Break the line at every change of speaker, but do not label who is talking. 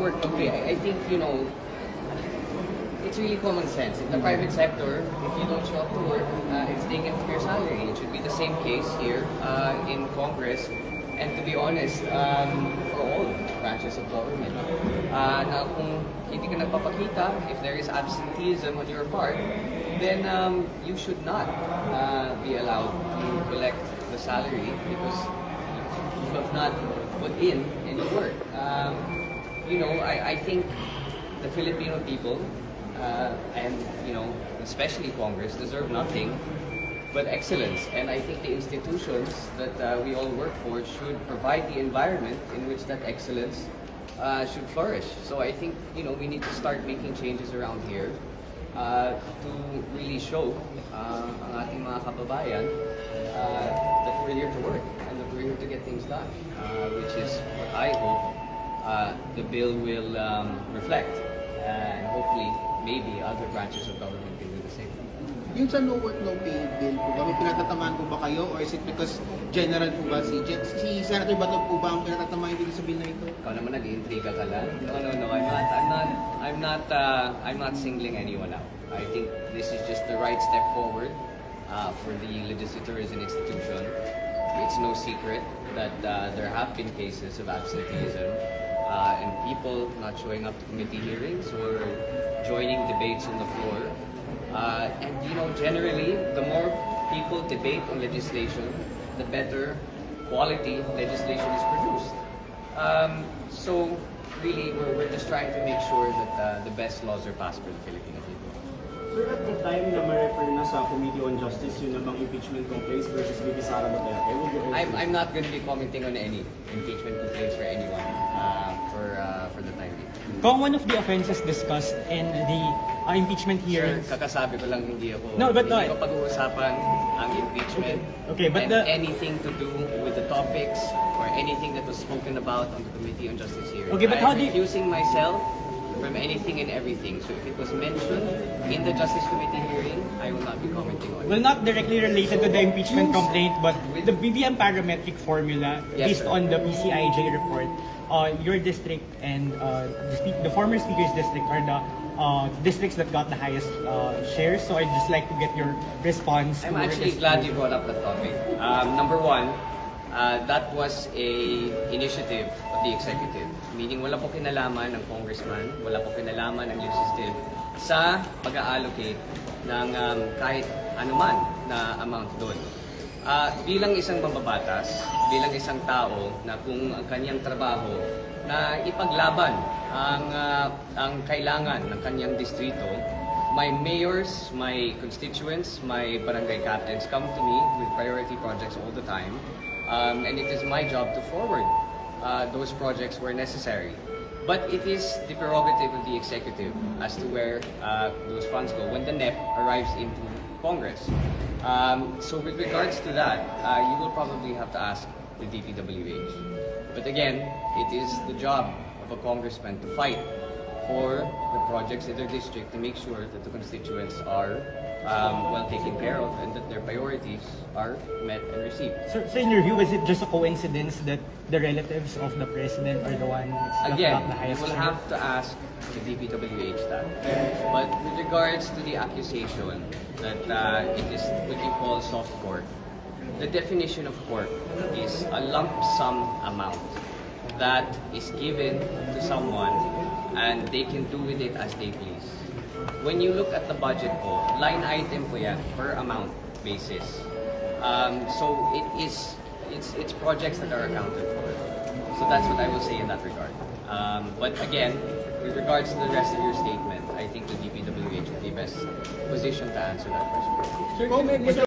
work locally, I think, it's really common sense. In the private sector, if you don't show up to work, it's taken from your salary. It should be the same case here in Congress. And to be honest, for all branches of government, na kung hindi ka nagpapakita, if there is absenteeism on your part, then you should not be allowed to collect the salary because you have not put in any work. I think the Filipino people and especially Congress deserve nothing but excellence, and I think the institutions that we all work for should provide the environment in which that excellence should flourish. So I think we need to start making changes around here to really show ang ating mga kababayan that we're here to work and that we're here to get things done, which is what I hope the bill will reflect, and hopefully maybe other branches of government can do the same.
Yung sa no work, no pay bill po ba, may pinatatamaan po ba kayo, or is it because general po ba si Senator Bato po ba ang pinatatamaan dito sa bill na ito?
Ikaw naman nag-intriga ka lang. No. I'm not singling anyone out. I think this is just the right step forward for the legislators and institution. It's no secret that there have been cases of absenteeism and people not showing up to committee hearings or joining debates on the floor. And generally, the more people debate on legislation, the better quality legislation is produced. So really, we're just trying to make sure that the best laws are passed for the Filipino people.
Sir, at the time na ma-refer na sa Committee on Justice yun namang impeachment complaints versus VP Sara Duterte, would you also...
I'm not going to be commenting on any impeachment complaints for anyone for the time being.
Kung one of the offenses discussed in the impeachment hearings...
Sir, kakasabi ko lang hindi ako
No, but
hindi ko pag-uusapan ang impeachment
Okay, but
and anything to do with the topics or anything that was spoken about on the Committee on Justice hearing.
Okay, but how
I'm
do you...
recusing myself from anything and everything. So if it was mentioned in the Justice Committee hearing, I will not be commenting on it.
Well, not directly related to the impeachment complaint, but the BBM parametric formula
Yes,
based
sir.
on the PCIJ report, your district and the former speaker's district are the districts that got the highest shares. So I'd just like to get your response.
I'm
to
actually
this.
glad you brought up that topic. Number one, that was a initiative of the executive. Meaning wala po kinalaman ng congressman, wala po kinalaman ng legislative sa pag-allocate ng kahit anuman na amount doon. Bilang isang mambabatas, bilang isang tao na kung ang kanyang trabaho na ipaglaban ang kailangan ng kanyang distrito, my mayors, my constituents, my barangay captains come to me with priority projects all the time. And it is my job to forward those projects where necessary. But it is the prerogative of the executive as to where those funds go when the NEP arrives into Congress. So with regards to that, you will probably have to ask the DPWH. But again, it is the job of a congressman to fight for the projects in their district to make sure that the constituents are well taken care of and that their priorities are met and received.
So in your view, is it just a coincidence that the relatives of the president are the ones that
Again,
got the
you
highest
will
share?
have to ask the DPWH that. But with regards to the accusation that it is what you call soft pork, the definition of pork is a lump sum amount that is given to someone and they can do with it as they please. When you look at the budget po, line item po yan per amount basis. So it's projects that are accounted for. So that's what I will say in that regard. But again, with regards to the rest of your statement, I think the DPWH would be best positioned to answer that question.
Sir,